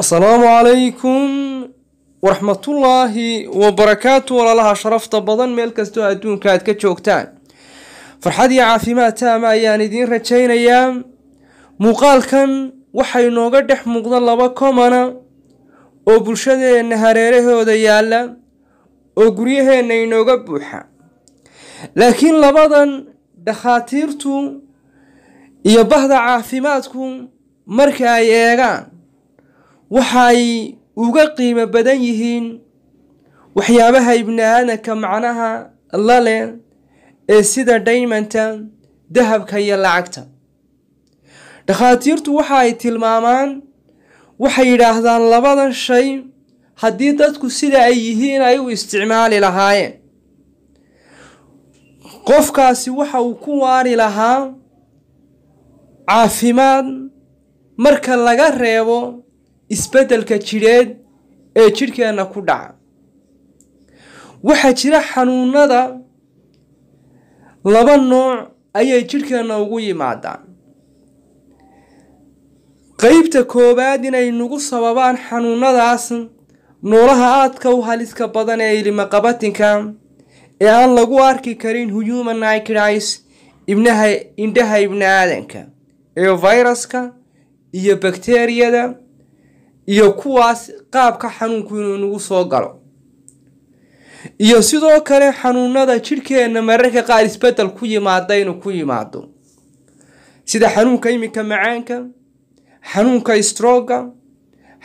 السلام عليكم ورحمة الله وبركاته. والله شرفت بدن ميل كستو أدون كاد كجوكتان فرحدي عافيمات تاما يعني دين رجين أيام مقال كان وحي نوغا دح مقدر لبا كومانا oo bulshadeena hareerahooda yaala oo guryaheena inooga buuxa laakiin labadan dhakhaatiirtu iyo bahda caafimaadku marka ay eegaan waxay uga qiimo badan yihiin waxyaabaha ibnaadamka macnaha la leh ee sida diamond-ta dahabka iyo lacagta dhakhaatiirtu waxay tilmaamaan waxay yiraahdaan labadan shay haddii dadku sida ay yihiin ay u isticmaali lahaayeen qofkaasi waxa uu ku waari lahaa caafimaad marka laga reebo isbedelka jireed ee jirkeena ku dhaca waxa jira xanuunada laba nooc ayay jirkeena ugu yimaadaan qaybta koobaad inay nagu sababaan xanuunadaas noolaha aadka u haliska badan ee ilma qabatinka ee aan lagu arki karin human naked eyes indhaha ibnaadamka ee viruska iyo bakteeriyada iyo kuwaas qaabka xanuunku inuu nagu soo galo iyo sidoo kale xanuunada jirkeena mararka qaar isbedel ku yimaada inuu ku yimaado sida xanuunka imika macaanka xanuunka stroke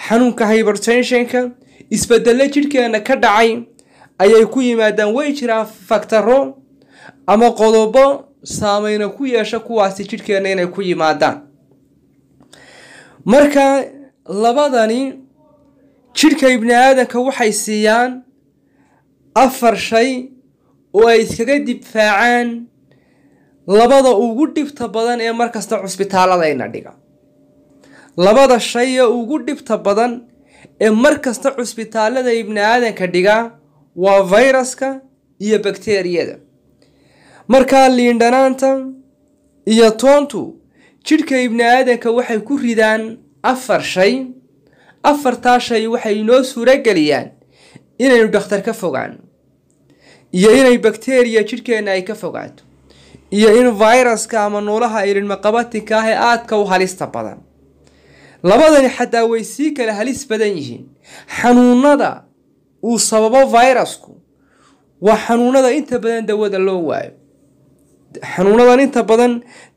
xanuunka hypertension isbedel jirkeena ka dhacay ayay ku yimaadaan way jiraan faktaro ama qodobo saameyn ku yeesha kuwaas jirkeena inay ku yimaadaan marka labadani jirka ibnaadamka waxay siiyaan afar shay oo ay iskaga difaacaan labada ugu dhibta badan ee markasta cusbitaalada ayna dhiga labada shay ee ugu dhibta badan ee markasta cusbitaalada ibnaadamka dhiga waa viruska iyo bakteeriyada marka liindhanaanta iyo toontu jirka ibnaadamka waxay ku ridaan afar shay afartaa shay waxay inoo suurageliyaan inaynu dhakhtar ka fogaan iyo inay bakteeriya jirkeena ay ka fogaato iyo in viruska ama noolaha ilma qabatinka ah ee aadka u halista badan labadani xataa way sii kala halis badan yihiin xanuunada uu sababo virusku waa xanuunada inta badan dawada loo waayo xanuunadan inta badan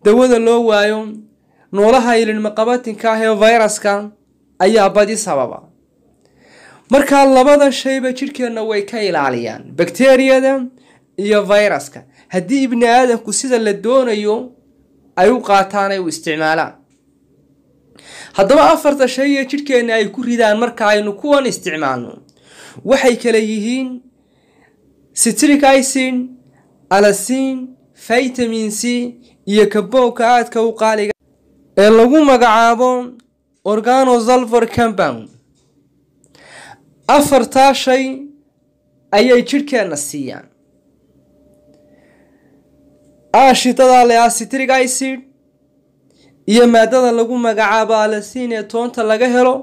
dawada loo waayo noolaha ilma qabatinka ah ee viruska ayaa badi sababa marka labadan shayba jirkeena way ka ilaaliyaan bakteeriyada iyo viruska haddii ibnaadamku sida la doonayo ay u qaataan ay u isticmaalaan haddaba afarta shay ee jirkeena ay ku ridaan marka aynu kuwan isticmaalno waxay kala yihiin citric acid allicin vitamin C iyo kaboonka aadka u qaaliga ee lagu magacaabo organosulfur compound afartaa shay ayay jirkeena siiyaan aashitada leh citric acid iyo maadada lagu magacaabo allicin ee toonta laga helo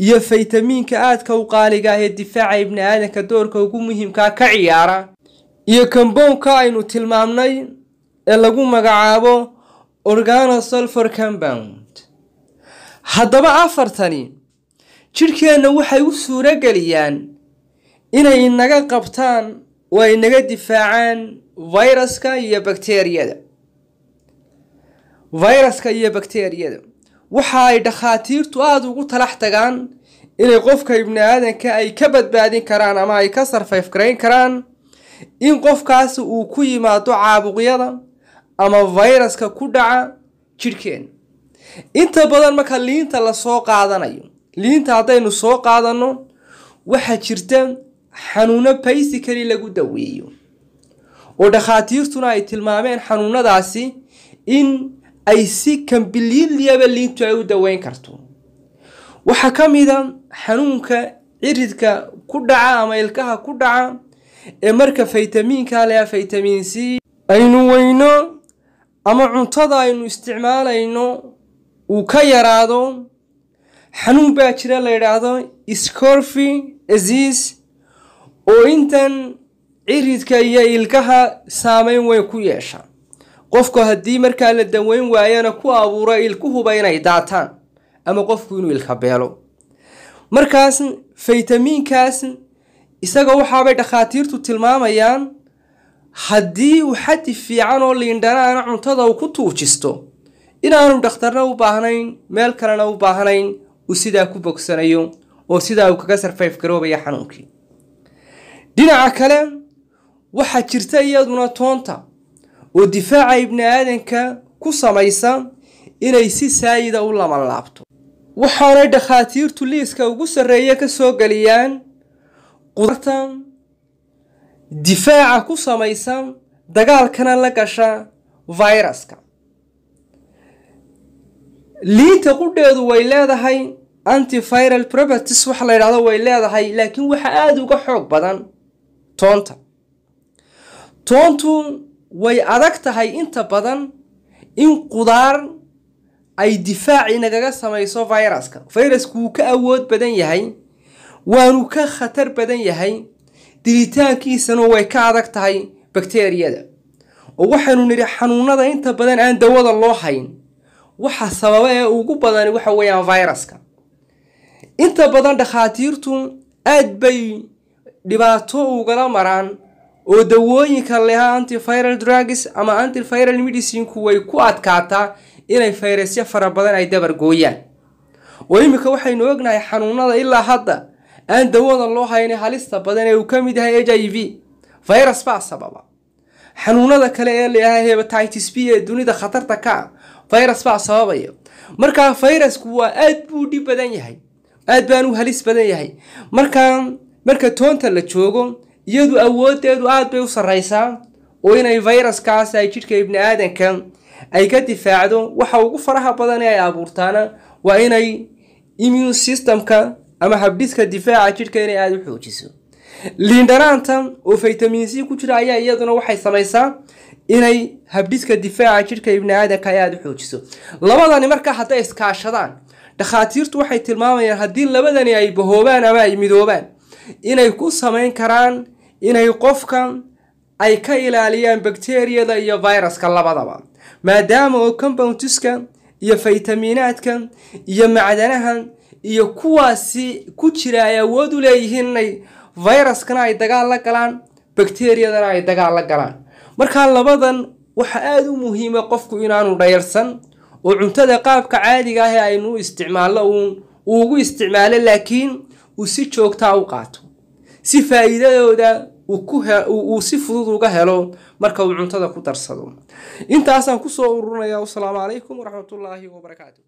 iyo faytamiinka aadka u qaaliga ah ee difaaca ibnaadamka doorka ugu muhiimka ka ciyaara iyo compoundka aynu tilmaamnay ee lagu magacaabo organosulfur compound haddaba afartani jirkeena waxay u suurageliyaan inay inaga qabtaan oo ay naga difaacaan viruska iyo bakteeriyada waxa ay dhakhaatiirtu aad ugu talax tagaan inay qofka ibnaadamka ay ka badbaadin karaan ama ay ka survive gareyn karaan in qofkaas uu ku yimaado caabuqyada ama viruska ku dhaca jirkeena inta badan marka liinta la soo qaadanayo liinta haddaynu soo qaadano waxa jirta xanuuno basically lagu daweeyo oo dhakhaatiirtuna ay tilmaameen xanuunadaasi in ay si kambiliyaba liintu ay u daweyn karto waxa kamida xanuunka ciridka ku dhaca ama ilkaha ku dhaca ee marka faytamiinka leh vitamin C aynu weyno ama cuntada aynu isticmaalayno uu ka yaraado xanuun baa jira la yidhaahdo scurvy disease oo intan ciridka iyo ilkaha saameyn weyn ku yeesha qofku haddii markaa la daweyn waayana ku abuuro ilkuhuba inay daataan ama qofku inuu ilka beelo markaas faytamiinkaas isaga waxaabay dhakhaatiirtu tilmaamayaan haddii uu xaddi fiican oo liindhanaana cuntada uu ku tuujisto inaanu dhakhtarna u baahnayn meel kalena u baahnayn uu sidaa ku bogsanayo oo sidaa uu kaga survive garoobaya xanuunkii dhinaca kale waxaa jirta iyaduna toonta oo difaaca ibni aadanka ku samaysa inay si saayida u laman laabto waxaanay dhakhaatiirtu liiska ugu sarreeya ka soo geliyaan qudarta difaaca ku samaysa dagaalkana la gasha fayraska liinta qudheedu way leedahay antiviral properties waxa la yidhaahdo way leedahay laakiin waxa aada uga xoog badan toontu way adag tahay inta badan in qudaar ay difaaci nagaga samayso fayraska fayrasku wuu ka awood badan yahay waanu ka khatar badan yahay dilitaankiisana way ka adag tahay bakteeriyada oo waxaanu nidhi xanuunada inta badan aan dawada loo hayn waxa sababa ee ugu badan waxa weeyaan fayraska inta badan dhakhaatiirtu aad bay dhibaato ugala maraan oo dawooyinka leha antiviral drugs ama antiviral medicine way ku adkaataa inay fayrasyo fara badan ay dabar gooyaan oo imika waxaynu ognahay xanuunada ilaa hadda aan dawada loo hayn halista badan ee uu ka mid yahay HIV virus baa sababa xanuunada kale ee leeyahay hepatitis B ee dunida khatarta ka virus baa sababaya marka virusku waa aad buu dhib badan yahay aad baan u halis badan yahay marka toonta la joogo iyadu awoodeedu aad bay u sareysaa oo inay viruskaas ay jidhka ibni aadanka ay ka difaacdo waxa ugu faraha badan ee ay abuurtaana waa inay immune systemka ama habdhiska difaaca jidhka inay aad u xoojiso liindhanaanta oo vitamin C ku jira ayaa iyaduna waxay samaysaa inay habdhiska difaaca jidhka ibni aadanka ay aad u xoojiso labadani marka hadday iskaashadaan dhakhaatiirtu waxay tilmaamayaan haddii labadani ay bahoobaan ama ay midoobaan inay ku samayn karaan inay qofka ay ka ilaaliyaan bakteeriyada iyo viruska labadaba maadaama oo compoundska iyo faytamiinaadka iyo macdanaha iyo kuwaasi ku jira ay awood u leeyihiin inay viruskana ay dagaal la galaan bakteeriyadana ay dagaal la galaan marka labadan waxa aad u muhiim ah qofku inaanu dhayalsan oo cuntada qaabka caadiga ah ee aynu isticmaalno ugu isticmaalo laakiin uu si joogto ah u qaato si faa'iidadooda uu si fudud uga helo marka uu cuntada ku darsado intaasaan ku soo ururinayaa. Assalaamu calaykum waraxmatullaahi wabarakaatuh.